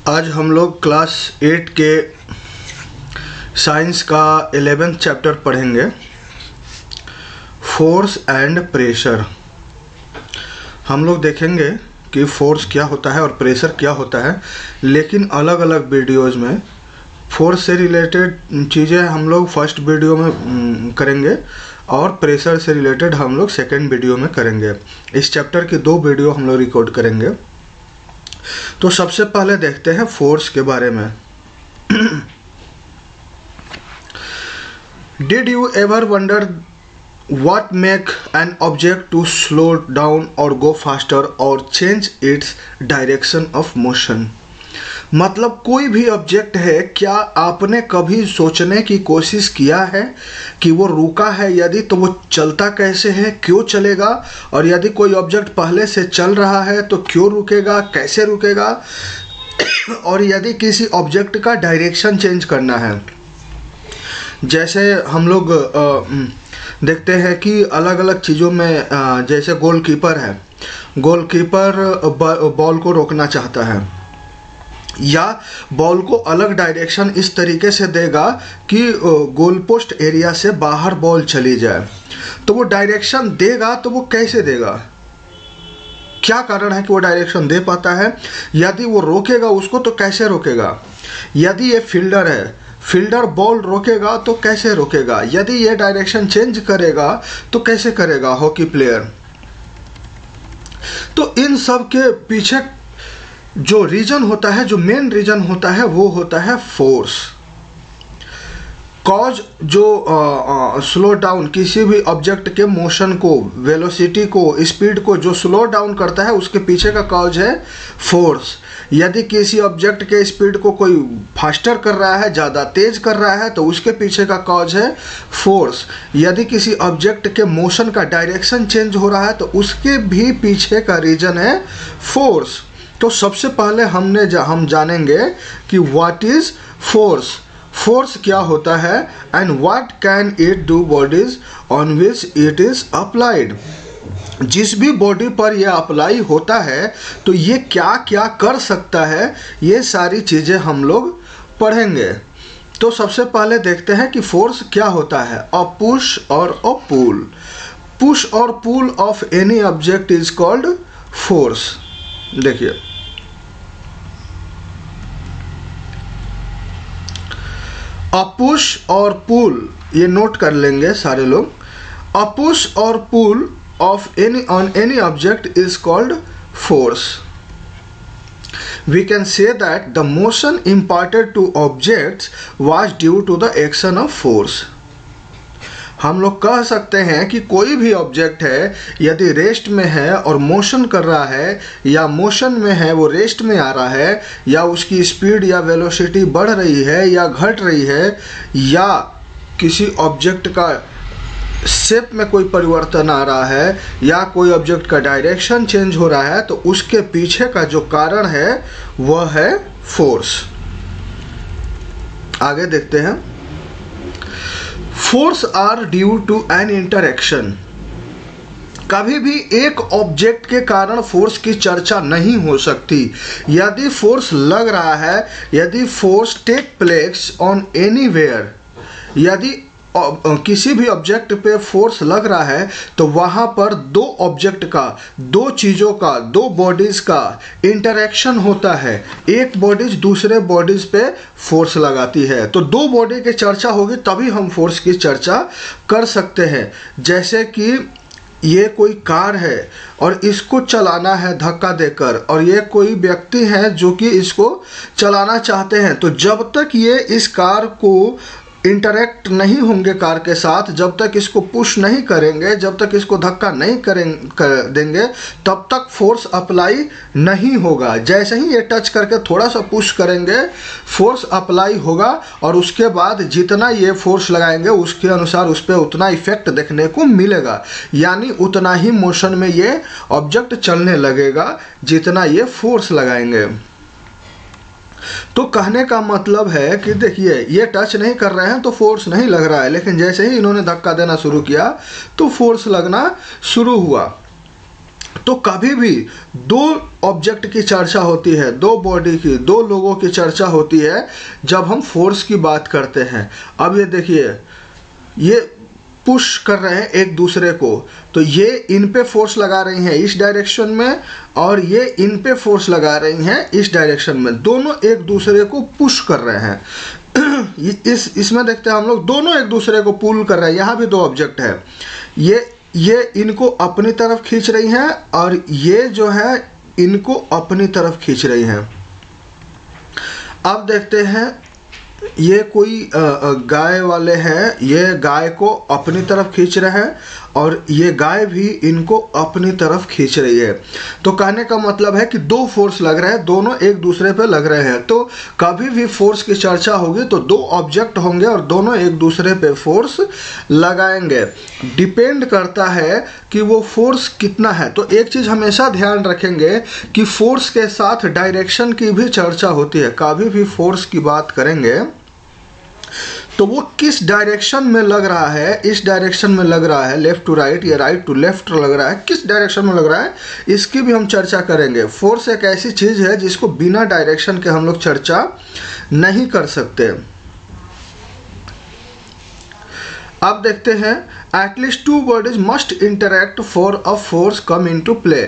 आज हम लोग क्लास 8 के साइंस का 11th चैप्टर पढ़ेंगे, फोर्स एंड प्रेशर। हम लोग देखेंगे कि फोर्स क्या होता है और प्रेशर क्या होता है, लेकिन अलग अलग वीडियोज़ में। फोर्स से रिलेटेड चीज़ें हम लोग फर्स्ट वीडियो में करेंगे और प्रेशर से रिलेटेड हम लोग सेकेंड वीडियो में करेंगे। इस चैप्टर की 2 वीडियो हम लोग रिकॉर्ड करेंगे। तो सबसे पहले देखते हैं फोर्स के बारे में। Did you ever wonder what make an object to slow down or go faster or change its direction of motion? मतलब कोई भी ऑब्जेक्ट है, क्या आपने कभी सोचने की कोशिश किया है कि वो रुका है? यदि तो वो चलता कैसे है, क्यों चलेगा? और यदि कोई ऑब्जेक्ट पहले से चल रहा है तो क्यों रुकेगा, कैसे रुकेगा? और यदि किसी ऑब्जेक्ट का डायरेक्शन चेंज करना है, जैसे हम लोग देखते हैं कि अलग अलग चीज़ों में, जैसे गोलकीपर है, गोलकीपर बॉल को रोकना चाहता है या बॉल को अलग डायरेक्शन इस तरीके से देगा कि गोल पोस्ट एरिया से बाहर बॉल चली जाए, तो वो डायरेक्शन देगा। तो वो कैसे देगा, क्या कारण है कि वो डायरेक्शन दे पाता है? यदि वो रोकेगा उसको तो कैसे रोकेगा? यदि ये फील्डर है, फील्डर बॉल रोकेगा तो कैसे रोकेगा? यदि ये डायरेक्शन चेंज करेगा तो कैसे करेगा हॉकी प्लेयर? तो इन सब के पीछे जो रीजन होता है, जो मेन रीजन होता है, वो होता है फोर्स। कॉज जो स्लो डाउन किसी भी ऑब्जेक्ट के मोशन को, वेलोसिटी को, स्पीड को जो स्लो डाउन करता है, उसके पीछे का कॉज है फोर्स। यदि किसी ऑब्जेक्ट के स्पीड को कोई फास्टर कर रहा है, ज़्यादा तेज कर रहा है, तो उसके पीछे का कॉज है फोर्स। यदि किसी ऑब्जेक्ट के मोशन का डायरेक्शन चेंज हो रहा है तो उसके भी पीछे का रीजन है फोर्स। तो सबसे पहले हम जानेंगे कि व्हाट इज फोर्स, फोर्स क्या होता है, and what can it do bodies on which it is applied. जिस भी बॉडी पर यह अप्लाई होता है तो ये क्या क्या कर सकता है, ये सारी चीज़ें हम लोग पढ़ेंगे। तो सबसे पहले देखते हैं कि फोर्स क्या होता है। अ पुश और अ पुल, पुश और pull of any object is called force. देखिए, अ पुश और पुल, ये नोट कर लेंगे सारे लोग। अ पुश और पुल of any object is called force. We can say that the motion imparted to objects was due to the action of force. हम लोग कह सकते हैं कि कोई भी ऑब्जेक्ट है, यदि रेस्ट में है और मोशन कर रहा है, या मोशन में है वो रेस्ट में आ रहा है, या उसकी स्पीड या वेलोसिटी बढ़ रही है या घट रही है, या किसी ऑब्जेक्ट का शेप में कोई परिवर्तन आ रहा है, या कोई ऑब्जेक्ट का डायरेक्शन चेंज हो रहा है, तो उसके पीछे का जो कारण है वह है फोर्स। आगे देखते हैं। Force are due to an interaction. कभी भी एक ऑब्जेक्ट के कारण फोर्स की चर्चा नहीं हो सकती। यदि फोर्स लग रहा है, यदि force take place on anywhere, यदि किसी भी ऑब्जेक्ट पे फोर्स लग रहा है तो वहाँ पर दो ऑब्जेक्ट का, दो चीज़ों का, दो बॉडीज़ का इंटरेक्शन होता है। एक बॉडीज दूसरे बॉडीज़ पे फोर्स लगाती है, तो दो बॉडी की चर्चा होगी तभी हम फोर्स की चर्चा कर सकते हैं। जैसे कि ये कोई कार है और इसको चलाना है धक्का देकर, और ये कोई व्यक्ति हैं जो कि इसको चलाना चाहते हैं, तो जब तक ये इस कार को इंटरेक्ट नहीं होंगे कार के साथ, जब तक इसको पुश नहीं करेंगे, जब तक इसको धक्का नहीं कर देंगे, तब तक फोर्स अप्लाई नहीं होगा। जैसे ही ये टच करके थोड़ा सा पुश करेंगे, फोर्स अप्लाई होगा, और उसके बाद जितना ये फोर्स लगाएंगे उसके अनुसार उस पर उतना इफेक्ट देखने को मिलेगा, यानी उतना ही मोशन में ये ऑब्जेक्ट चलने लगेगा जितना ये फोर्स लगाएंगे। तो कहने का मतलब है कि देखिए, ये टच नहीं कर रहे हैं तो फोर्स नहीं लग रहा है, लेकिन जैसे ही इन्होंने धक्का देना शुरू किया तो फोर्स लगना शुरू हुआ। तो कभी भी दो ऑब्जेक्ट की चर्चा होती है, दो बॉडी की, दो लोगों की चर्चा होती है जब हम फोर्स की बात करते हैं। अब ये देखिए, ये पुश कर रहे हैं एक दूसरे को, तो ये इन पे फोर्स लगा रही हैं इस डायरेक्शन में और ये इन पे फोर्स लगा रही हैं इस डायरेक्शन में, दोनों एक दूसरे को पुश कर रहे हैं। इसमें देखते हैं हम लोग, दोनों एक दूसरे को पुल कर रहे हैं। यहाँ भी दो ऑब्जेक्ट है, ये इनको अपनी तरफ खींच रही हैं और ये जो है इनको अपनी तरफ खींच रही हैं। अब देखते हैं, ये कोई गाय वाले हैं, ये गाय को अपनी तरफ खींच रहे हैं और ये गाय भी इनको अपनी तरफ खींच रही है। तो कहने का मतलब है कि दो फोर्स लग रहे हैं, दोनों एक दूसरे पे लग रहे हैं। तो कभी भी फोर्स की चर्चा होगी तो दो ऑब्जेक्ट होंगे और दोनों एक दूसरे पे फोर्स लगाएंगे। डिपेंड करता है कि वो फोर्स कितना है। तो एक चीज़ हमेशा ध्यान रखेंगे कि फोर्स के साथ डायरेक्शन की भी चर्चा होती है। कभी भी फोर्स की बात करेंगे तो वो किस डायरेक्शन में लग रहा है, इस डायरेक्शन में लग रहा है, लेफ्ट टू राइट या राइट टू लेफ्ट लग रहा है, किस डायरेक्शन में लग रहा है, इसकी भी हम चर्चा करेंगे। फोर्स एक ऐसी चीज़ है जिसको बिना डायरेक्शन के हम लोग चर्चा नहीं कर सकते। अब देखते हैं, at least two bodies must interact for a force come into play.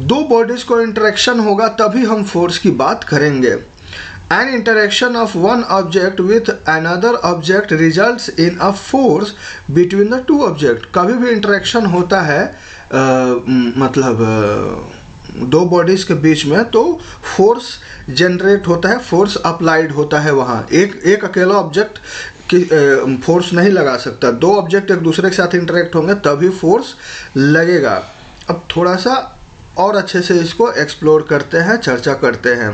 दो बॉडीज को इंटरेक्शन होगा तभी हम फोर्स की बात करेंगे। An interaction of one object with another object results in a force between the two objects. कभी भी इंटरेक्शन होता है मतलब दो बॉडीज के बीच में, तो फोर्स जनरेट होता है, फोर्स अप्लाइड होता है वहाँ। एक अकेला ऑब्जेक्ट की फोर्स नहीं लगा सकता, दो ऑब्जेक्ट एक दूसरे के साथ इंटरेक्ट होंगे तभी फोर्स लगेगा। अब थोड़ा सा और अच्छे से इसको एक्सप्लोर करते हैं, चर्चा करते हैं।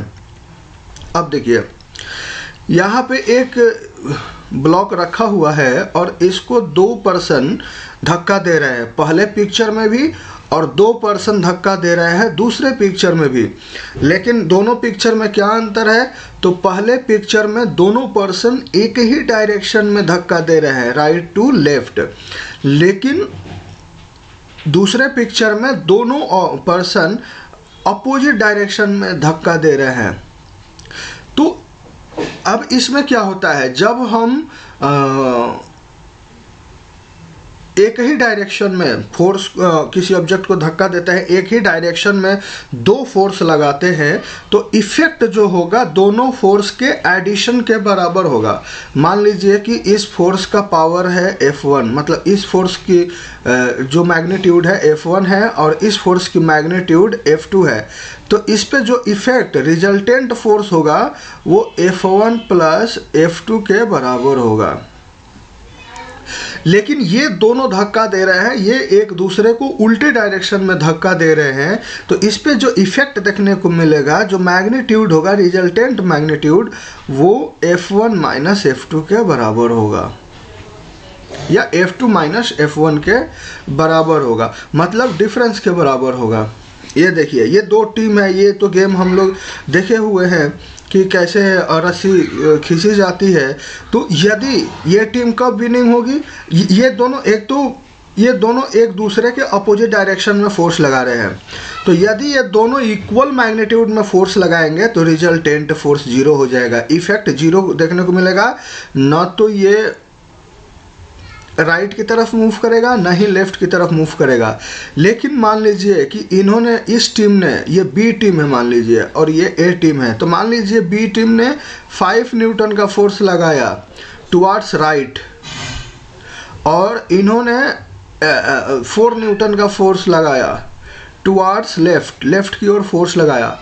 अब देखिए, यहाँ पे एक ब्लॉक रखा हुआ है और इसको दो पर्सन धक्का दे रहे हैं, पहले पिक्चर में भी और दो पर्सन धक्का दे रहे हैं दूसरे पिक्चर में भी। लेकिन दोनों पिक्चर में क्या अंतर है, तो पहले पिक्चर में दोनों पर्सन एक ही डायरेक्शन में धक्का दे रहे हैं, राइट टू लेफ्ट। लेकिन दूसरे पिक्चर में दोनों पर्सन अपोजिट डायरेक्शन में धक्का दे रहे हैं। तो अब इसमें क्या होता है, जब हम एक ही डायरेक्शन में फोर्स किसी ऑब्जेक्ट को धक्का देता है, एक ही डायरेक्शन में दो फोर्स लगाते हैं, तो इफेक्ट जो होगा दोनों फोर्स के एडिशन के बराबर होगा। मान लीजिए कि इस फोर्स का पावर है F1, मतलब इस फोर्स की जो मैग्नीट्यूड है F1 है और इस फोर्स की मैग्नीट्यूड F2 है। तो इस पे जो इफेक्ट रिजल्टेंट फोर्स होगा वो F1 प्लस F2 के बराबर होगा। लेकिन ये दोनों धक्का दे रहे हैं, ये एक दूसरे को उल्टे डायरेक्शन में धक्का दे रहे हैं, तो इस पे जो इफेक्ट देखने को मिलेगा, जो मैग्नीट्यूड होगा, रिजल्टेंट मैग्नीट्यूड, वो F1 माइनस F2 के बराबर होगा या F2 माइनस F1 के बराबर होगा, मतलब डिफरेंस के बराबर होगा। ये देखिए, ये दो टीम है, ये तो गेम हम लोग देखे हुए हैं कि कैसे रस्सी खींची जाती है। तो यदि ये टीम कब विनिंग होगी, ये दोनों एक दूसरे के अपोजिट डायरेक्शन में फोर्स लगा रहे हैं। तो यदि ये दोनों इक्वल मैग्नीट्यूड में फोर्स लगाएंगे तो रिजल्टेंट फोर्स जीरो हो जाएगा, इफेक्ट जीरो देखने को मिलेगा। न तो ये राइट की तरफ मूव करेगा, ना ही लेफ्ट की तरफ मूव करेगा। लेकिन मान लीजिए कि इन्होंने, इस टीम ने, ये बी टीम है मान लीजिए और ये ए टीम है, तो मान लीजिए बी टीम ने 5 न्यूटन का फोर्स लगाया टुवार्ड्स राइट और इन्होंने 4 न्यूटन का फोर्स लगाया टुवार्ड्स लेफ्ट, लेफ्ट की ओर फोर्स लगाया।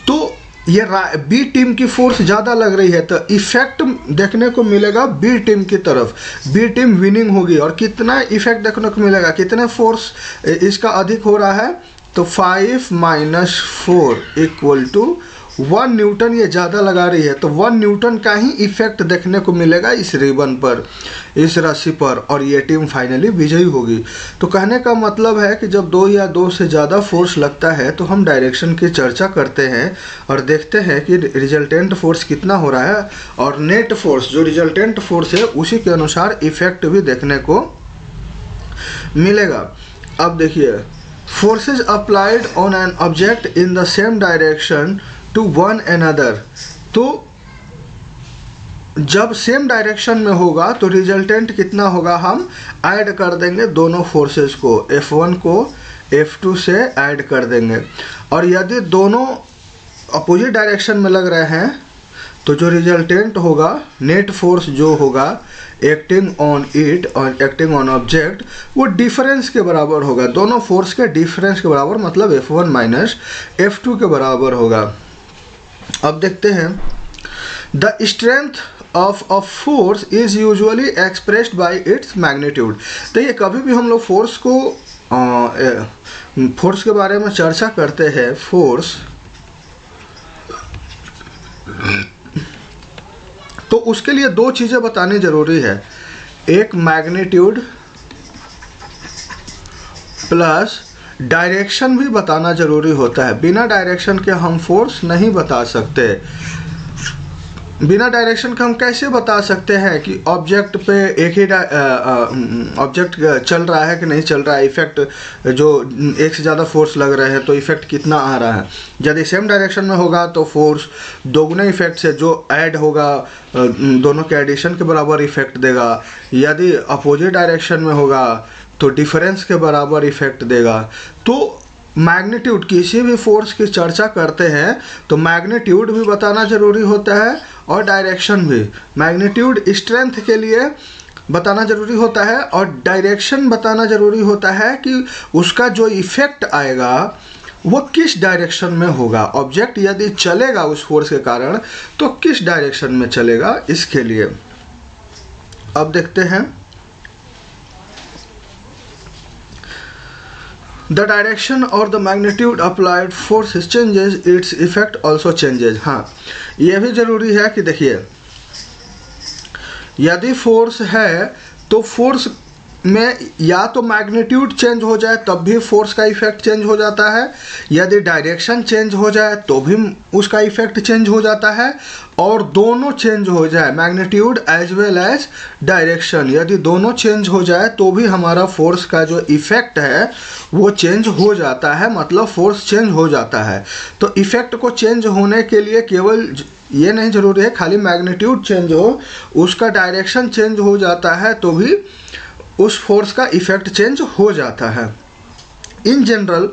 तो ये बी टीम की फोर्स ज़्यादा लग रही है, तो इफेक्ट देखने को मिलेगा बी टीम की तरफ, बी टीम विनिंग होगी। और कितना इफेक्ट देखने को मिलेगा, कितने फोर्स इसका अधिक हो रहा है, तो 5 माइनस 4 इक्वल टू 1 न्यूटन ये ज़्यादा लगा रही है, तो 1 न्यूटन का ही इफेक्ट देखने को मिलेगा इस रिबन पर, इस रस्सी पर, और ये टीम फाइनली विजयी होगी। तो कहने का मतलब है कि जब 2 या 2 से ज़्यादा फोर्स लगता है तो हम डायरेक्शन की चर्चा करते हैं और देखते हैं कि रिजल्टेंट फोर्स कितना हो रहा है, और नेट फोर्स जो रिजल्टेंट फोर्स है उसी के अनुसार इफेक्ट भी देखने को मिलेगा। अब देखिए, forces applied on an object in the same direction to one another, तो जब सेम डायरेक्शन में होगा तो रिजल्टेंट कितना होगा, हम ऐड कर देंगे दोनों फोर्सेस को, F1 को F2 से ऐड कर देंगे। और यदि दोनों अपोजिट डायरेक्शन में लग रहे हैं तो जो रिजल्टेंट होगा, नेट फोर्स जो होगा एक्टिंग ऑन इट और एक्टिंग ऑन ऑब्जेक्ट, वो डिफरेंस के बराबर होगा, दोनों फोर्स के डिफरेंस के बराबर, मतलब F1 माइनस F2 के बराबर होगा। अब देखते हैं, the strength of a force is usually expressed by its magnitude. तो ये कभी भी हम लोग फोर्स के बारे में चर्चा करते हैं, फोर्स, तो उसके लिए दो चीज़ें बतानी ज़रूरी है, एक मैग्नीट्यूड प्लस डायरेक्शन भी बताना ज़रूरी होता है। बिना डायरेक्शन के हम फोर्स नहीं बता सकते। बिना डायरेक्शन के हम कैसे बता सकते हैं कि ऑब्जेक्ट पे एक ही ऑब्जेक्ट चल रहा है कि नहीं चल रहा है, इफेक्ट जो एक से ज़्यादा फोर्स लग रहे हैं तो इफेक्ट कितना आ रहा है। यदि सेम डायरेक्शन में होगा तो फोर्स दोगुने इफेक्ट से जो ऐड होगा दोनों के एडिशन के बराबर इफेक्ट देगा। यदि अपोजिट डायरेक्शन में होगा तो डिफरेंस के बराबर इफेक्ट देगा। तो मैग्नीट्यूड, किसी भी फोर्स की चर्चा करते हैं तो मैग्नीट्यूड भी बताना ज़रूरी होता है और डायरेक्शन भी। मैग्नीट्यूड स्ट्रेंथ के लिए बताना ज़रूरी होता है और डायरेक्शन बताना ज़रूरी होता है कि उसका जो इफ़ेक्ट आएगा वो किस डायरेक्शन में होगा। ऑब्जेक्ट यदि चलेगा उस फोर्स के कारण तो किस डायरेक्शन में चलेगा, इसके लिए। अब देखते हैं, The direction or the magnitude applied force changes, its effect also changes। हाँ, यह भी ज़रूरी है कि देखिए, यदि फोर्स है तो फोर्स में या तो मैग्नीट्यूड चेंज हो जाए तब भी फोर्स का इफेक्ट चेंज हो जाता है, यदि डायरेक्शन चेंज हो जाए तो भी उसका इफेक्ट चेंज हो जाता है, और दोनों चेंज हो जाए, magnitude as well as direction, यदि दोनों चेंज हो जाए तो भी हमारा फोर्स का जो इफेक्ट है वो चेंज हो जाता है, मतलब फोर्स चेंज हो जाता है। तो इफेक्ट को चेंज होने के लिए केवल ये नहीं ज़रूरी है खाली मैग्नीट्यूड चेंज हो, उसका डायरेक्शन चेंज हो जाता है तो भी उस फोर्स का इफेक्ट चेंज हो जाता है। In general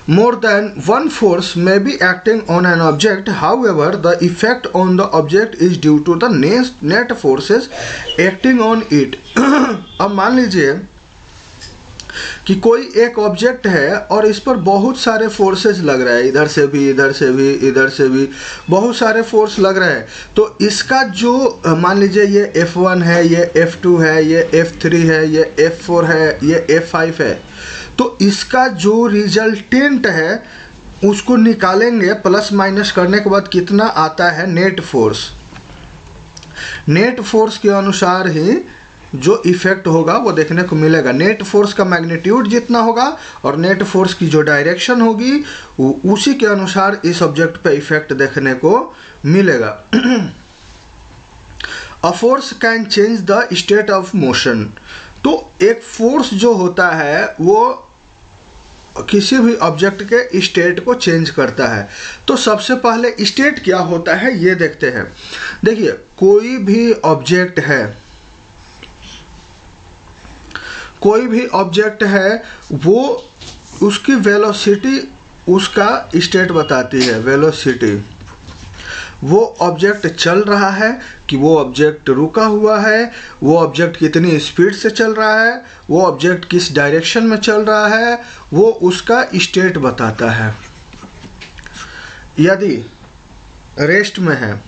more than one force may be acting on an object, however the effect on the object is due to the net forces acting on it। अब मान लीजिए कि कोई एक ऑब्जेक्ट है और इस पर बहुत सारे फोर्सेस लग रहे हैं, इधर से भी, इधर से भी, इधर से भी बहुत सारे फोर्स लग रहे हैं। तो इसका जो, मान लीजिए ये F1 है, ये F2 है, ये F3 है, ये F4 है, ये F5 है, तो इसका जो रिजल्टेंट है उसको निकालेंगे, प्लस माइनस करने के बाद कितना आता है नेट फोर्स। नेट फोर्स के अनुसार ही जो इफेक्ट होगा वो देखने को मिलेगा। नेट फोर्स का मैग्नीट्यूड जितना होगा और नेट फोर्स की जो डायरेक्शन होगी उसी के अनुसार इस ऑब्जेक्ट पे इफेक्ट देखने को मिलेगा। A force can change the state of motion. तो एक फोर्स जो होता है वो किसी भी ऑब्जेक्ट के स्टेट को चेंज करता है। तो सबसे पहले स्टेट क्या होता है ये देखते हैं। देखिए, कोई भी ऑब्जेक्ट है, वो उसकी वेलोसिटी उसका स्टेट बताती है। वेलोसिटी, वो ऑब्जेक्ट चल रहा है कि वो ऑब्जेक्ट रुका हुआ है, वो ऑब्जेक्ट कितनी स्पीड से चल रहा है, वो ऑब्जेक्ट किस डायरेक्शन में चल रहा है, वो उसका स्टेट बताता है। यदि रेस्ट में है,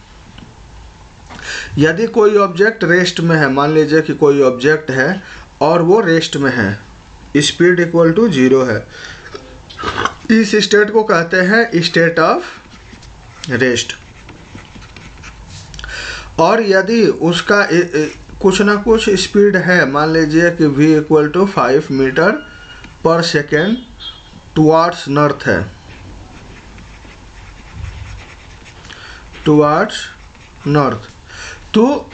यदि कोई ऑब्जेक्ट रेस्ट में है, मान लीजिए कि कोई ऑब्जेक्ट है और वो रेस्ट में है, स्पीड इक्वल टू 0 है, इस स्टेट को कहते हैं स्टेट ऑफ रेस्ट। और यदि उसका कुछ ना कुछ स्पीड है, मान लीजिए कि v इक्वल टू 5 मीटर पर सेकेंड टुवार्ड्स नॉर्थ है, टुवार्ड्स नॉर्थ, तो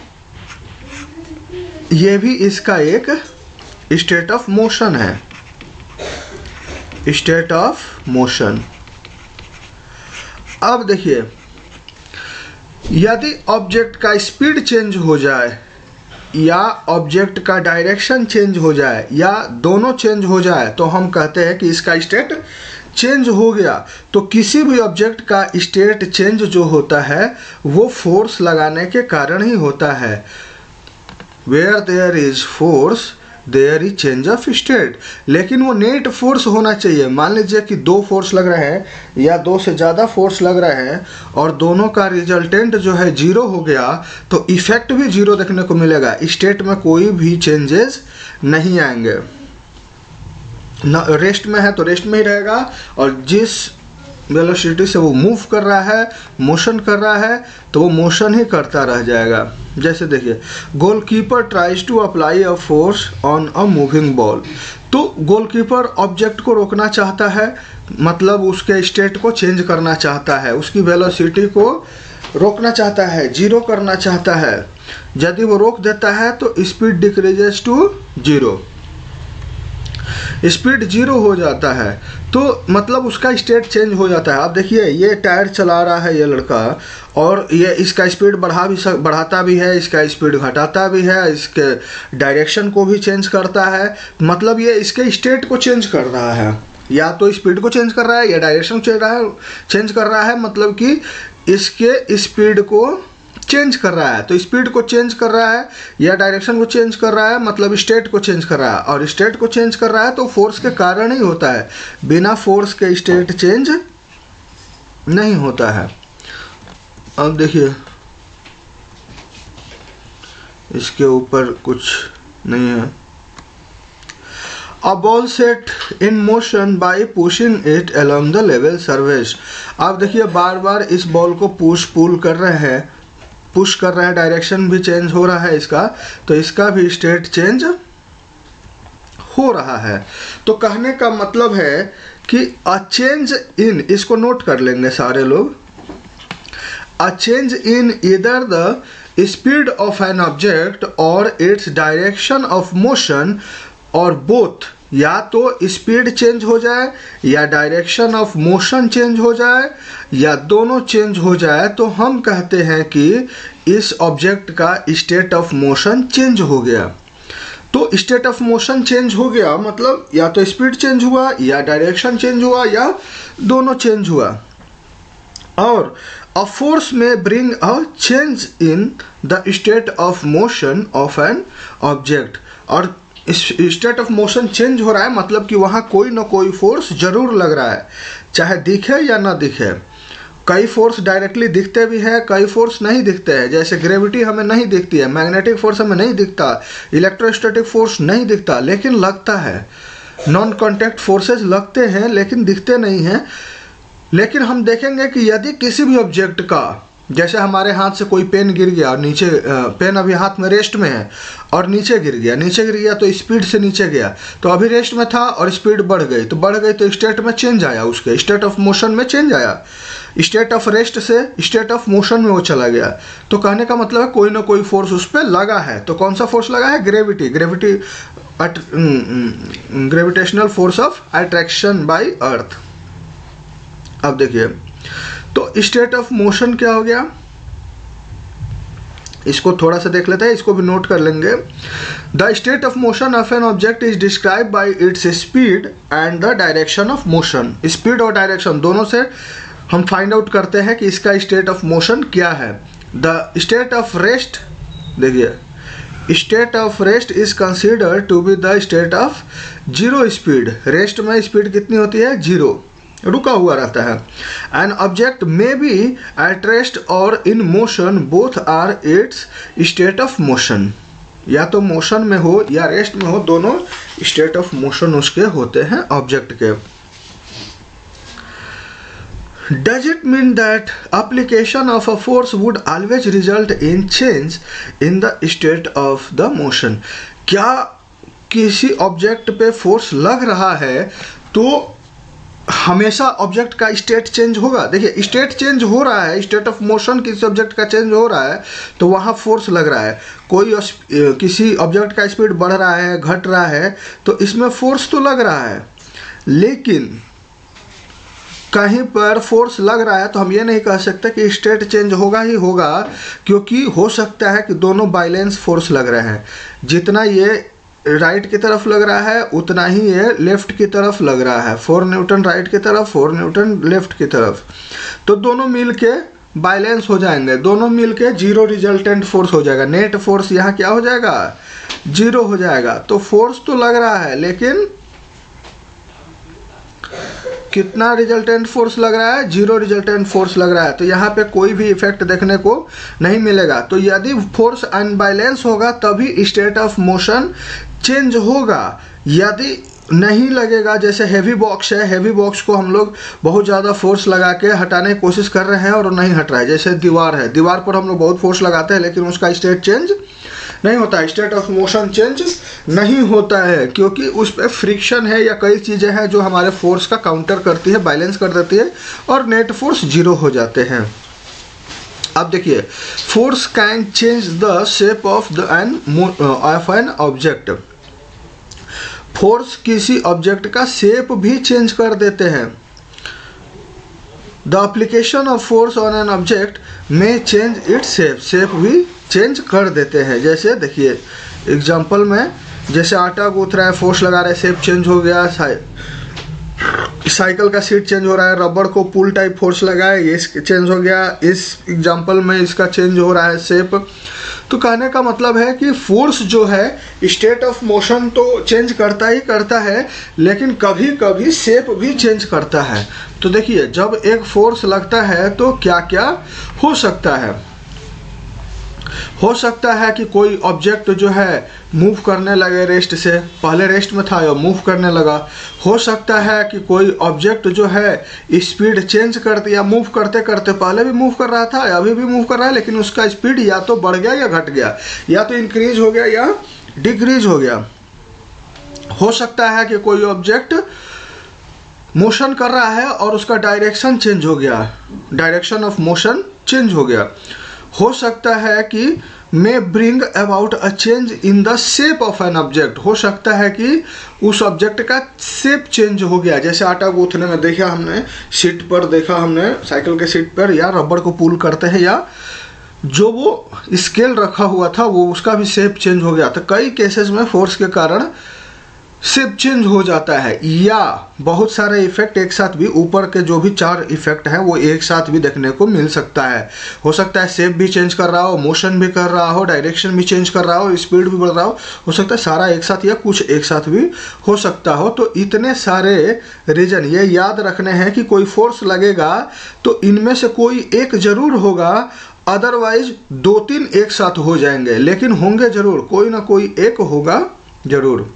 ये भी इसका एक स्टेट ऑफ मोशन है। State of motion. अब देखिए, यदि ऑब्जेक्ट का स्पीड चेंज हो जाए या ऑब्जेक्ट का डायरेक्शन चेंज हो जाए या दोनों चेंज हो जाए तो हम कहते हैं कि इसका स्टेट चेंज हो गया। तो किसी भी ऑब्जेक्ट का स्टेट चेंज जो होता है वो फोर्स लगाने के कारण ही होता है। Where there is force there is change of state. लेकिन वो नेट फोर्स होना चाहिए। मान लीजिए कि दो फोर्स लग रहे हैं या दो से ज़्यादा फोर्स लग रहे हैं और दोनों का रिजल्टेंट जो है जीरो हो गया तो इफेक्ट भी जीरो देखने को मिलेगा, स्टेट में कोई भी चेंजेस नहीं आएंगे। ना रेस्ट में है तो रेस्ट में ही रहेगा और जिस वेलोसिटी से वो मूव कर रहा है, मोशन कर रहा है, तो वो मोशन ही करता रह जाएगा। जैसे देखिए, goalkeeper tries to apply a force on a moving ball. तो गोलकीपर ऑब्जेक्ट को रोकना चाहता है, मतलब उसके स्टेट को चेंज करना चाहता है, उसकी वेलोसिटी को रोकना चाहता है, जीरो करना चाहता है। यदि वो रोक देता है तो speed decreases to zero, speed zero हो जाता है, तो मतलब उसका स्टेट चेंज हो जाता है। आप देखिए, ये टायर चला रहा है ये लड़का और ये इसका स्पीड बढ़ाता भी है, इसका स्पीड घटाता भी है, इसके डायरेक्शन को भी चेंज करता है। मतलब ये इसके स्टेट को चेंज कर रहा है, या तो स्पीड को चेंज कर रहा है या डायरेक्शन चेंज कर रहा है। मतलब कि इसके स्पीड को चेंज कर रहा है, तो स्पीड को चेंज कर रहा है या डायरेक्शन को चेंज कर रहा है, मतलब स्टेट को चेंज कर रहा है। और स्टेट को चेंज कर रहा है तो फोर्स के कारण ही होता है, बिना फोर्स के स्टेट चेंज नहीं होता है। अब देखिए, इसके ऊपर कुछ नहीं है। A ball set in motion by pushing it along the level surface। आप देखिए, बार बार इस बॉल को पुश कर रहे हैं, डायरेक्शन भी चेंज हो रहा है इसका, तो इसका भी स्टेट चेंज हो रहा है। तो कहने का मतलब है कि अ चेंज इन, इसको नोट कर लेंगे सारे लोग, a change in either the speed of an object और इट्स डायरेक्शन ऑफ मोशन और बोथ, या तो स्पीड चेंज हो जाए या डायरेक्शन ऑफ मोशन चेंज हो जाए या दोनों चेंज हो जाए, तो हम कहते हैं कि इस ऑब्जेक्ट का स्टेट ऑफ मोशन चेंज हो गया। तो स्टेट ऑफ मोशन चेंज हो गया मतलब या तो स्पीड चेंज हुआ या डायरेक्शन चेंज हुआ या दोनों चेंज हुआ। और अ फोर्स में bring a change in the state of motion of an object. और स्टेट ऑफ मोशन चेंज हो रहा है मतलब कि वहाँ कोई ना कोई फोर्स जरूर लग रहा है, चाहे दिखे या ना दिखे। कई फोर्स डायरेक्टली दिखते भी हैं, कई फोर्स नहीं दिखते हैं। जैसे ग्रेविटी हमें नहीं दिखती है, मैग्नेटिक फोर्स हमें नहीं दिखता, इलेक्ट्रोस्टैटिक फोर्स नहीं दिखता, लेकिन लगता है। नॉन कॉन्टैक्ट फोर्सेस लगते हैं लेकिन दिखते नहीं हैं। लेकिन हम देखेंगे कि यदि किसी भी ऑब्जेक्ट का, जैसे हमारे हाथ से कोई पेन गिर गया और नीचे, पेन अभी हाथ में रेस्ट में है और नीचे गिर गया तो स्पीड से नीचे गया, तो अभी रेस्ट में था और स्पीड बढ़ गई तो स्टेट में चेंज आया, उसके स्टेट ऑफ मोशन में चेंज आया, स्टेट ऑफ रेस्ट से स्टेट ऑफ मोशन में वो चला गया। तो कहने का मतलब है कोई ना कोई फोर्स उस पर लगा है। तो कौन सा फोर्स लगा है? Gravitational force of attraction by earth. अब देखिए, तो स्टेट ऑफ मोशन क्या हो गया, इसको थोड़ा सा देख लेते हैं, इसको भी नोट कर लेंगे। The state of motion of an object is describe by its speed and the direction of motion. Speed और डायरेक्शन दोनों से हम फाइंड आउट करते हैं कि इसका स्टेट ऑफ मोशन क्या है। द स्टेट ऑफ रेस्ट, देखिए, state of rest is considered to be the state of zero speed. Rest में स्पीड कितनी होती है? जीरो, रुका हुआ रहता है। An object may be at rest और in motion, both are its state of motion. या तो मोशन में हो या रेस्ट में हो, दोनों स्टेट ऑफ मोशन उसके होते हैं ऑब्जेक्ट के। Does it mean that application of a force would always result in change in the state of the motion? क्या किसी ऑब्जेक्ट पे फोर्स लग रहा है तो हमेशा ऑब्जेक्ट का स्टेट चेंज होगा? देखिए, स्टेट चेंज हो रहा है, स्टेट ऑफ मोशन किसी ऑब्जेक्ट का चेंज हो रहा है तो वहाँ फोर्स लग रहा है। कोई किसी ऑब्जेक्ट का स्पीड बढ़ रहा है, घट रहा है, तो इसमें फोर्स तो लग रहा है। लेकिन कहीं पर फोर्स लग रहा है तो हम ये नहीं कह सकते कि स्टेट चेंज होगा ही होगा, क्योंकि हो सकता है कि दोनों बैलेंस फोर्स लग रहे हैं। जितना ये राइट की तरफ लग रहा है उतना ही ये लेफ्ट की तरफ लग रहा है, 4 न्यूटन राइट की तरफ, 4 न्यूटन लेफ्ट की तरफ। तो दोनों मिल के बैलेंस हो जाएंगे, दोनों मिल के जीरो रिजल्टेंट फोर्स हो जाएगा। नेट फोर्स यहाँ क्या हो जाएगा, जीरो हो जाएगा। तो फोर्स तो लग रहा है लेकिन कितना रिजल्टेंट फोर्स लग रहा है, जीरो रिजल्टेंट फोर्स लग रहा है। तो यहाँ पे कोई भी इफेक्ट देखने को नहीं मिलेगा। तो यदि फोर्स अनबैलेंस होगा तभी स्टेट ऑफ मोशन चेंज होगा। यदि नहीं लगेगा, जैसे हैवी बॉक्स है, हैवी बॉक्स को हम लोग बहुत ज़्यादा फोर्स लगा के हटाने की कोशिश कर रहे हैं और नहीं हट रहा है। जैसे दीवार है, दीवार पर हम लोग बहुत फोर्स लगाते हैं लेकिन उसका स्टेट चेंज नहीं होता है, स्टेट ऑफ मोशन चेंज नहीं होता है, क्योंकि उस पर फ्रिक्शन है या कई चीज़ें हैं जो हमारे फोर्स का काउंटर करती है, बैलेंस कर देती है और नेट फोर्स जीरो हो जाते हैं। अब देखिए, force can change the shape of an object. Force किसी ऑब्जेक्ट का शेप भी चेंज कर देते हैं। The application of force on an object में चेंज इट्स शेप, शेप भी चेंज कर देते हैं। जैसे देखिए एग्जांपल में, जैसे आटा गूंथ रहा है, फोर्स लगा रहे हैं, शेप चेंज हो गया। साइकिल का सीट चेंज हो रहा है, रबड़ को पुल टाइप फोर्स लगाए, ये चेंज हो गया। इस एग्जांपल में इसका चेंज हो रहा है शेप। तो कहने का मतलब है कि फोर्स जो है स्टेट ऑफ मोशन तो चेंज करता ही करता है, लेकिन कभी कभी शेप भी चेंज करता है। तो देखिए, जब एक फोर्स लगता है तो क्या क्या हो सकता है। हो सकता है कि कोई ऑब्जेक्ट जो है मूव करने लगे रेस्ट से, पहले रेस्ट में था या मूव करने लगा। हो सकता है कि कोई ऑब्जेक्ट जो है स्पीड चेंज कर दिया, मूव करते करते, पहले भी मूव कर रहा था अभी भी मूव कर रहा है, लेकिन उसका स्पीड या तो बढ़ गया या घट गया, या तो इंक्रीज हो गया या डिक्रीज हो गया। हो सकता है कि कोई ऑब्जेक्ट मोशन कर रहा है और उसका डायरेक्शन चेंज हो गया, डायरेक्शन ऑफ मोशन चेंज हो गया। हो सकता है कि मे bring about a change in the shape of an object. हो सकता है कि उस ऑब्जेक्ट का शेप चेंज हो गया। जैसे आटा गूंथने में देखा हमने, सीट पर देखा हमने, साइकिल के सीट पर, या रबड़ को पुल करते हैं, या जो वो स्केल रखा हुआ था वो उसका भी शेप चेंज हो गया। तो कई केसेस में फोर्स के कारण शेप चेंज हो जाता है, या बहुत सारे इफेक्ट एक साथ भी, ऊपर के जो भी 4 इफेक्ट हैं वो एक साथ भी देखने को मिल सकता है। हो सकता है शेप भी चेंज कर रहा हो, मोशन भी कर रहा हो, डायरेक्शन भी चेंज कर रहा हो, स्पीड भी बढ़ रहा हो सकता है सारा एक साथ या कुछ एक साथ भी हो सकता हो। तो इतने सारे रीजन ये याद रखने हैं कि कोई फोर्स लगेगा तो इनमें से कोई एक जरूर होगा, अदरवाइज 2-3 एक साथ हो जाएंगे, लेकिन होंगे जरूर, कोई ना कोई एक होगा जरूर।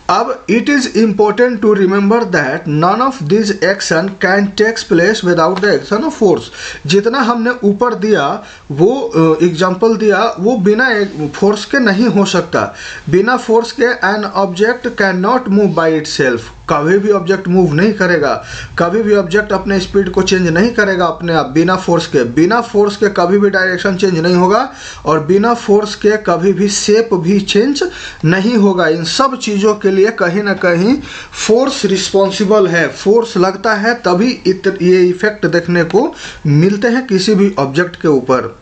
अब it is important to remember that none of this action can takes place without the action of force. जितना हमने ऊपर दिया, वो एग्जांपल दिया, वो बिना फोर्स के नहीं हो सकता। बिना फोर्स के an object can not move by it self. कभी भी ऑब्जेक्ट मूव नहीं करेगा, कभी भी ऑब्जेक्ट अपने स्पीड को चेंज नहीं करेगा अपने आप, बिना फोर्स के। बिना फोर्स के कभी भी डायरेक्शन चेंज नहीं होगा, और बिना फोर्स के कभी भी शेप भी चेंज नहीं होगा। इन सब चीज़ों के लिए कहीं ना कहीं फोर्स रिस्पॉन्सिबल है। फोर्स लगता है तभी ये इफेक्ट देखने को मिलते हैं किसी भी ऑब्जेक्ट के ऊपर।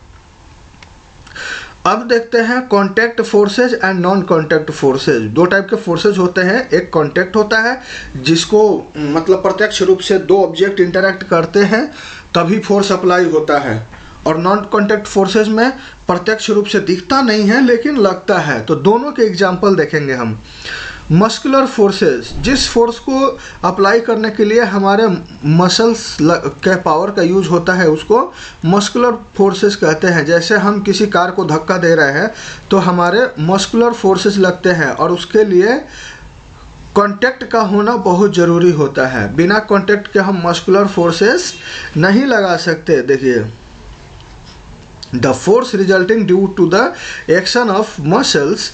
अब देखते हैं contact forces and non contact forces. 2 type के फोर्सेज होते हैं। एक कॉन्टैक्ट होता है जिसको मतलब प्रत्यक्ष रूप से 2 ऑब्जेक्ट इंटरैक्ट करते हैं तभी फोर्स अप्लाई होता है, और नॉन कॉन्टैक्ट फोर्सेज में प्रत्यक्ष रूप से दिखता नहीं है लेकिन लगता है। तो दोनों के एग्जाम्पल देखेंगे हम। मस्कुलर फोर्सेस, जिस फोर्स को अप्लाई करने के लिए हमारे मसल्स के पावर का यूज होता है उसको मस्कुलर फोर्सेस कहते हैं। जैसे हम किसी कार को धक्का दे रहे हैं तो हमारे मस्कुलर फोर्सेस लगते हैं, और उसके लिए कांटेक्ट का होना बहुत ज़रूरी होता है। बिना कांटेक्ट के हम मस्कुलर फोर्सेस नहीं लगा सकते। देखिए, the force resulting due to the action of muscles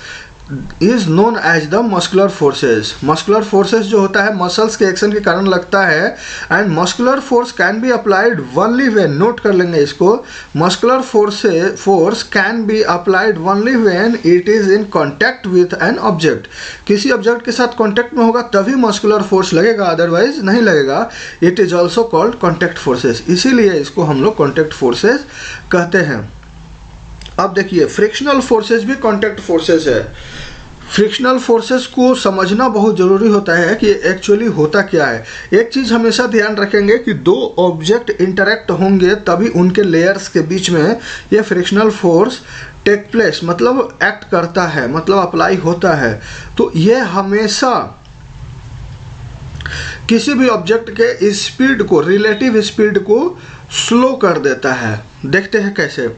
is known as the muscular forces. Muscular forces जो होता है मसल्स के एक्शन के कारण लगता है, and muscular force can be applied only when, note कर लेंगे इसको, muscular force can be applied only when it is in contact with an object. किसी ऑब्जेक्ट के साथ कॉन्टैक्ट में होगा तभी मस्कुलर फोर्स लगेगा, अदरवाइज नहीं लगेगा। It is also called contact forces, इसीलिए इसको हम लोग कॉन्टैक्ट फोर्सेस कहते हैं। अब देखिए फ्रिक्शनल फोर्सेस भी कॉन्टैक्ट फोर्सेस है। फ्रिक्शनल फोर्सेस को समझना बहुत ज़रूरी होता है कि एक्चुअली होता क्या है। एक चीज़ हमेशा ध्यान रखेंगे कि दो ऑब्जेक्ट इंटरेक्ट होंगे तभी उनके लेयर्स के बीच में ये फ्रिक्शनल फोर्स टेक प्लेस, मतलब एक्ट करता है, मतलब अप्लाई होता है। तो ये हमेशा किसी भी ऑब्जेक्ट के स्पीड को, रिलेटिव स्पीड को स्लो कर देता है। देखते हैं कैसे।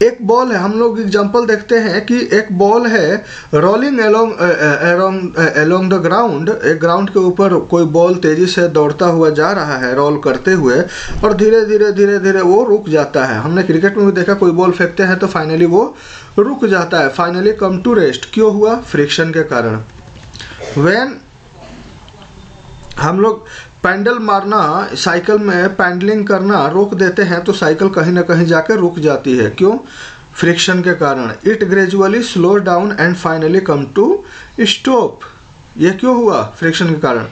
एक बॉल है, हम लोग एग्जांपल देखते हैं कि एक बॉल है रोलिंग अलोंग द ग्राउंड, एक ग्राउंड के ऊपर कोई बॉल तेजी से दौड़ता हुआ जा रहा है रोल करते हुए, और धीरे धीरे वो रुक जाता है। हमने क्रिकेट में भी देखा, कोई बॉल फेंकते हैं तो फाइनली वो रुक जाता है, फाइनली कम टू रेस्ट। क्यों हुआ? फ्रिक्शन के कारण। व्हेन हम लोग पैडल मारना, साइकिल में पैडलिंग करना रोक देते हैं तो साइकिल कहीं ना कहीं जाकर रुक जाती है। क्यों? फ्रिक्शन के कारण। It gradually slow down and finally come to stop. ये क्यों हुआ? फ्रिक्शन के कारण।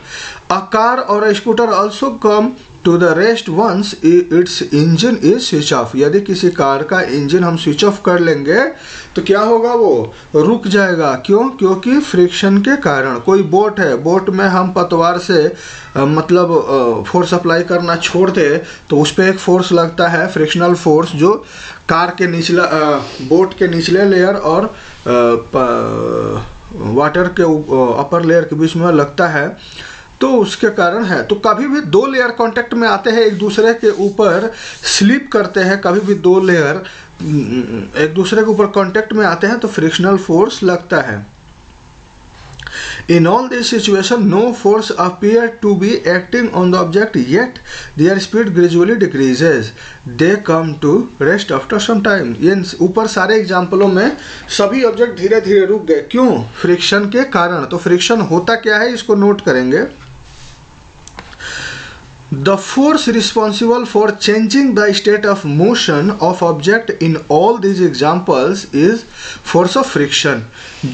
अ कार और a scooter also come to the rest once its engine is switch off. यदि किसी कार का इंजन हम स्विच ऑफ कर लेंगे तो क्या होगा? वो रुक जाएगा। क्यों? क्योंकि फ्रिक्शन के कारण। कोई बोट है, बोट में हम पतवार से मतलब फोर्स अप्लाई करना छोड़ दे तो उस पर एक फोर्स लगता है, फ्रिक्शनल फोर्स, जो कार के निचला बोट के निचले लेयर और वाटर के अपर लेयर के बीच में लगता है, तो उसके कारण है। तो कभी भी दो लेयर कांटेक्ट में आते हैं, एक दूसरे के ऊपर स्लिप करते हैं, कभी भी दो लेयर एक दूसरे के ऊपर कांटेक्ट में आते हैं तो फ्रिक्शनल फोर्स लगता है। In all these situations, no force appear to be acting on the object, yet their speed gradually decreases. They come to rest after some time. ये ऊपर सारे एग्जाम्पलों में सभी ऑब्जेक्ट धीरे धीरे रुक गए। क्यों? फ्रिक्शन के कारण। तो फ्रिक्शन होता क्या है इसको नोट करेंगे। The force responsible for changing the state of motion of object in all these examples is force of friction.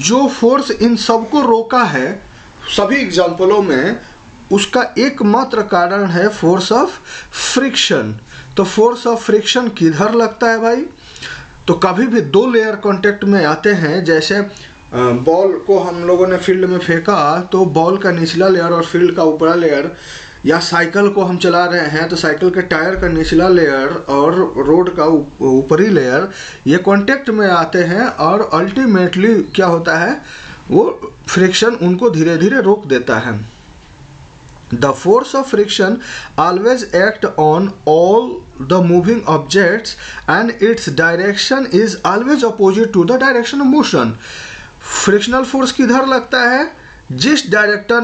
जो फोर्स इन सबको रोका है सभी एग्जाम्पलों में, उसका एकमात्र कारण है फोर्स ऑफ फ्रिक्शन। तो फोर्स ऑफ फ्रिक्शन किधर लगता है भाई? तो कभी भी दो लेयर कांटेक्ट में आते हैं, जैसे बॉल को हम लोगों ने फील्ड में फेंका तो बॉल का निचला लेयर और फील्ड का ऊपरा लेयर, या साइकिल को हम चला रहे हैं तो साइकिल के टायर का निचला लेयर और रोड का ऊपरी लेयर, ये कांटेक्ट में आते हैं और अल्टीमेटली क्या होता है? वो फ्रिक्शन उनको धीरे धीरे रोक देता है। The force of friction always act on all the moving objects and its direction is always opposite to the direction of motion. Frictional force किधर लगता है? जिस डायरेक्शन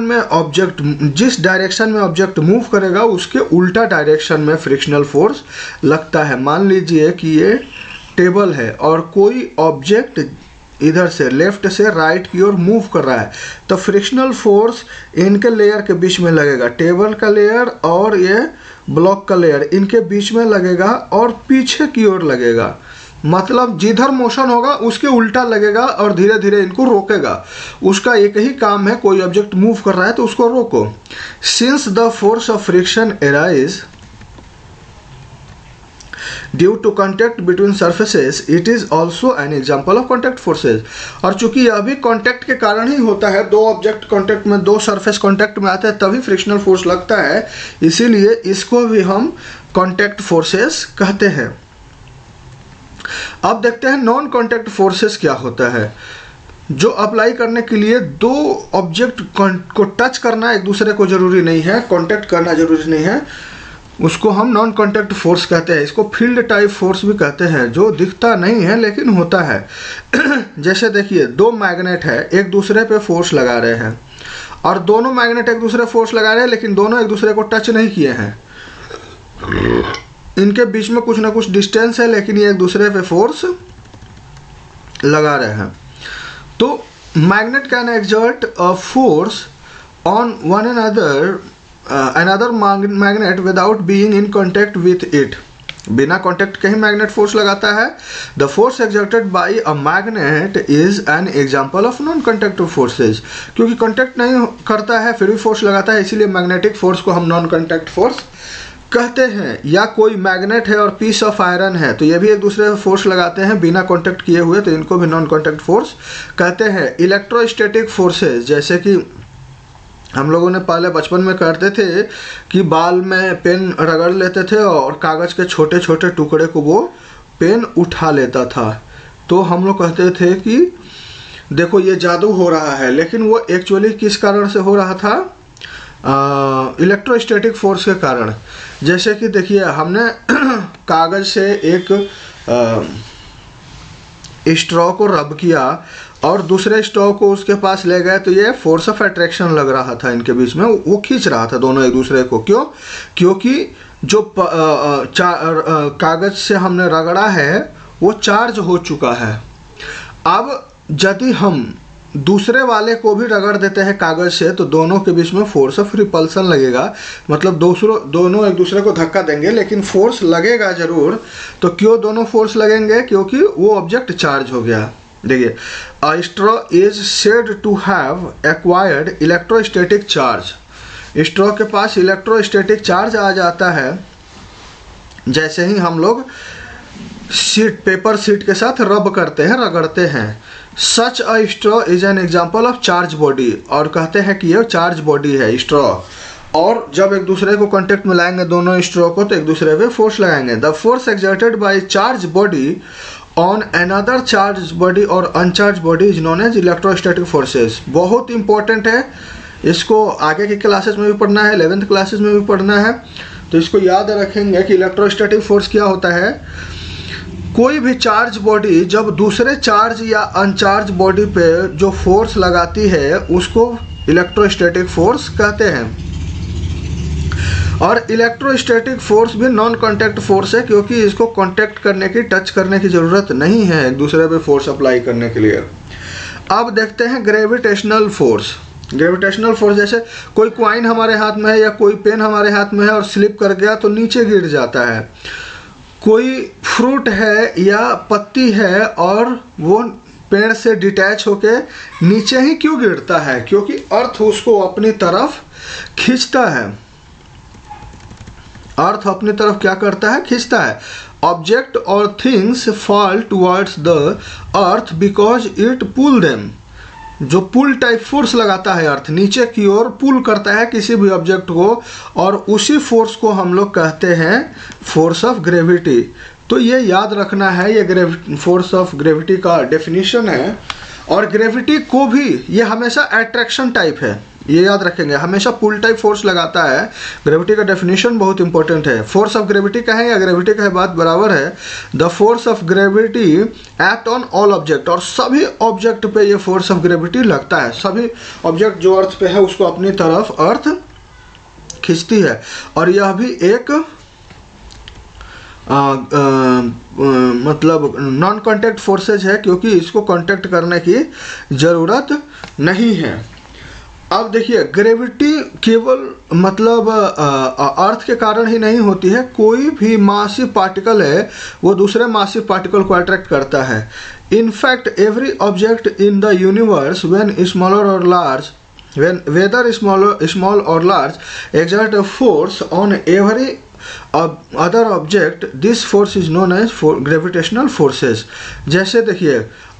में ऑब्जेक्ट मूव करेगा उसके उल्टा डायरेक्शन में फ्रिक्शनल फोर्स लगता है। मान लीजिए कि ये टेबल है और कोई ऑब्जेक्ट इधर से लेफ्ट से राइट की ओर मूव कर रहा है, तो फ्रिक्शनल फोर्स इनके लेयर के बीच में लगेगा, टेबल का लेयर और ये ब्लॉक का लेयर, इनके बीच में लगेगा और पीछे की ओर लगेगा। मतलब जिधर मोशन होगा उसके उल्टा लगेगा और धीरे धीरे इनको रोकेगा। उसका एक ही काम है, कोई ऑब्जेक्ट मूव कर रहा है तो उसको रोको। Since the force of friction arise due to contact between surfaces, it is also an example of contact forces. और चूंकि यह भी कॉन्टैक्ट के कारण ही होता है, दो ऑब्जेक्ट कॉन्टैक्ट में, दो सरफेस कॉन्टैक्ट में आते हैं तभी फ्रिक्शनल फोर्स लगता है, इसीलिए इसको भी हम कॉन्टैक्ट फोर्सेस कहते हैं। अब देखते हैं नॉन कॉन्टैक्ट फोर्सेस क्या होता है। जो अप्लाई करने के लिए दो ऑब्जेक्ट को टच करना एक दूसरे को जरूरी नहीं है, कांटेक्ट करना जरूरी नहीं है, उसको हम नॉन कांटेक्ट फोर्स कहते हैं। इसको फील्ड टाइप फोर्स भी कहते हैं, जो दिखता नहीं है लेकिन होता है। जैसे देखिए दो मैग्नेट है, एक दूसरे पे फोर्स लगा रहे हैं और दोनों मैग्नेट एक दूसरे फोर्स लगा रहे हैं लेकिन दोनों एक दूसरे को टच नहीं किए हैं। इनके बीच में कुछ ना कुछ डिस्टेंस है लेकिन ये एक दूसरे पे फोर्स लगा रहे हैं। तो magnet can exert a force on one another magnet without being in contact with it. बिना कांटेक्ट के ही मैग्नेट फोर्स लगाता है. The force exerted bye a magnet is an example of non conductive forces. क्योंकि contact नहीं करता है फिर भी फोर्स लगाता है, इसीलिए मैग्नेटिक फोर्स को हम नॉन कांटेक्ट फोर्स कहते हैं. या कोई मैग्नेट है और पीस ऑफ आयरन है तो ये भी एक दूसरे पर फोर्स लगाते हैं बिना कांटेक्ट किए हुए, तो इनको भी नॉन कांटेक्ट फोर्स कहते हैं. इलेक्ट्रोस्टैटिक फोर्सेज, जैसे कि हम लोगों ने पहले बचपन में करते थे कि बाल में पेन रगड़ लेते थे और कागज़ के छोटे छोटे टुकड़े को वो पेन उठा लेता था, तो हम लोग कहते थे कि देखो ये जादू हो रहा है. लेकिन वो एक्चुअली किस कारण से हो रहा था? इलेक्ट्रोस्टैटिक फोर्स के कारण. जैसे कि देखिए हमने कागज़ से एक स्ट्रॉ को रब किया और दूसरे स्ट्रॉ को उसके पास ले गए तो ये फोर्स ऑफ अट्रैक्शन लग रहा था इनके बीच में, वो खींच रहा था दोनों एक दूसरे को. क्यों? क्योंकि जो कागज़ से हमने रगड़ा है वो चार्ज हो चुका है. अब यदि हम दूसरे वाले को भी रगड़ देते हैं कागज़ से तो दोनों के बीच में फोर्स ऑफ रिपल्सन लगेगा, मतलब दोनों एक दूसरे को धक्का देंगे लेकिन फोर्स लगेगा ज़रूर. तो क्यों दोनों फोर्स लगेंगे? क्योंकि वो ऑब्जेक्ट चार्ज हो गया. देखिए, a straw is said to have acquired electrostatic charge. Straw के पास इलेक्ट्रोस्टैटिक चार्ज आ जाता है जैसे ही हम लोग पेपर शीट के साथ रब करते हैं, रगड़ते हैं. Such a straw is an example of charge body, और कहते हैं कि यह चार्ज बॉडी है स्ट्रॉ. और जब एक दूसरे को कांटेक्ट में लाएंगे दोनों स्ट्रॉ को तो एक दूसरे पे फोर्स लगाएंगे. The force exerted by charge body on another charge body और uncharge body is known as electrostatic forces. बहुत इंपॉर्टेंट है, इसको आगे की क्लासेस में भी पढ़ना है, 11th क्लासेस में भी पढ़ना है, तो इसको याद रखेंगे कि इलेक्ट्रोस्टैटिक फोर्स क्या होता है. कोई भी चार्ज बॉडी जब दूसरे चार्ज या अनचार्ज बॉडी पे जो फोर्स लगाती है उसको इलेक्ट्रोस्टैटिक फोर्स कहते हैं. और इलेक्ट्रोस्टैटिक फोर्स भी नॉन कांटेक्ट फोर्स है क्योंकि इसको कांटेक्ट करने की, टच करने की ज़रूरत नहीं है एक दूसरे पे फोर्स अप्लाई करने के लिए. अब देखते हैं ग्रेविटेशनल फोर्स. ग्रेविटेशनल फोर्स, जैसे कोई कॉइन हमारे हाथ में है या कोई पेन हमारे हाथ में है और स्लिप कर गया तो नीचे गिर जाता है. कोई फ्रूट है या पत्ती है और वो पेड़ से डिटैच होके नीचे ही क्यों गिरता है? क्योंकि अर्थ उसको अपनी तरफ खींचता है. अर्थ अपनी तरफ क्या करता है? खींचता है. ऑब्जेक्ट और things fall towards the earth because it pull them. जो पुल टाइप फोर्स लगाता है अर्थ, नीचे की ओर पुल करता है किसी भी ऑब्जेक्ट को, और उसी फोर्स को हम लोग कहते हैं फोर्स ऑफ ग्रेविटी. तो ये याद रखना है, ये फोर्स ऑफ ग्रेविटी का डेफिनेशन है. और ग्रेविटी को भी ये हमेशा अट्रैक्शन टाइप है, ये याद रखेंगे, हमेशा पुल टाइप फोर्स लगाता है. ग्रेविटी का डेफिनेशन बहुत इंपॉर्टेंट है. फोर्स ऑफ ग्रेविटी कहें या ग्रेविटी कहें बात बराबर है. The force of gravity act on all object, और सभी ऑब्जेक्ट पे ये फोर्स ऑफ ग्रेविटी लगता है. सभी ऑब्जेक्ट जो अर्थ पे है उसको अपनी तरफ अर्थ खींचती है. और यह भी एक मतलब नॉन कांटेक्ट फोर्सेज है क्योंकि इसको कांटेक्ट करने की ज़रूरत नहीं है. अब देखिए, ग्रेविटी केवल मतलब अर्थ के कारण ही नहीं होती है. कोई भी मासिव पार्टिकल है वो दूसरे मासिव पार्टिकल को अट्रैक्ट करता है. In fact every object in the universe when smaller और large, whether small or large, exert a force on every other object. This force is known as gravitational forces. जैसे देखिए,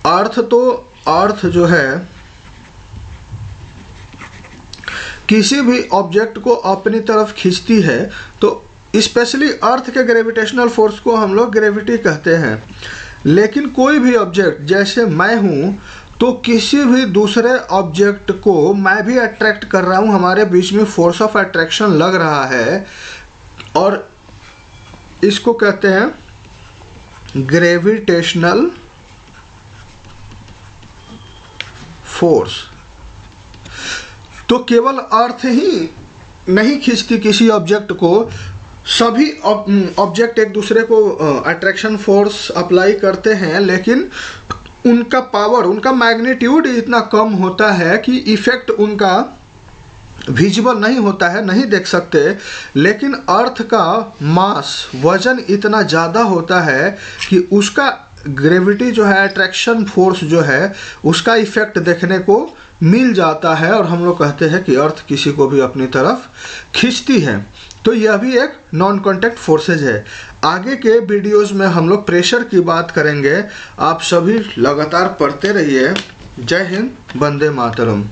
अर्थ जो है किसी भी ऑब्जेक्ट को अपनी तरफ खींचती है, तो स्पेशली अर्थ के ग्रेविटेशनल फोर्स को हम लोग ग्रेविटी कहते हैं. लेकिन कोई भी ऑब्जेक्ट, जैसे मैं हूँ तो किसी भी दूसरे ऑब्जेक्ट को मैं भी अट्रैक्ट कर रहा हूँ, हमारे बीच में फोर्स ऑफ अट्रैक्शन लग रहा है, और इसको कहते हैं ग्रेविटेशनल फोर्स. तो केवल अर्थ ही नहीं खींचती किसी ऑब्जेक्ट को, सभी ऑब्जेक्ट एक दूसरे को अट्रैक्शन फोर्स अप्लाई करते हैं, लेकिन उनका पावर, उनका मैग्नीट्यूड इतना कम होता है कि इफेक्ट उनका विजिबल नहीं होता है, नहीं देख सकते। लेकिन अर्थ का मास, वजन इतना ज़्यादा होता है कि उसका ग्रेविटी जो है, अट्रैक्शन फोर्स जो है, उसका इफेक्ट देखने को मिल जाता है और हम लोग कहते हैं कि अर्थ किसी को भी अपनी तरफ खींचती है। तो यह भी एक नॉन कॉन्टैक्ट फोर्सेज है। आगे के वीडियोस में हम लोग प्रेशर की बात करेंगे। आप सभी लगातार पढ़ते रहिए। जय हिंद, वंदे मातरम।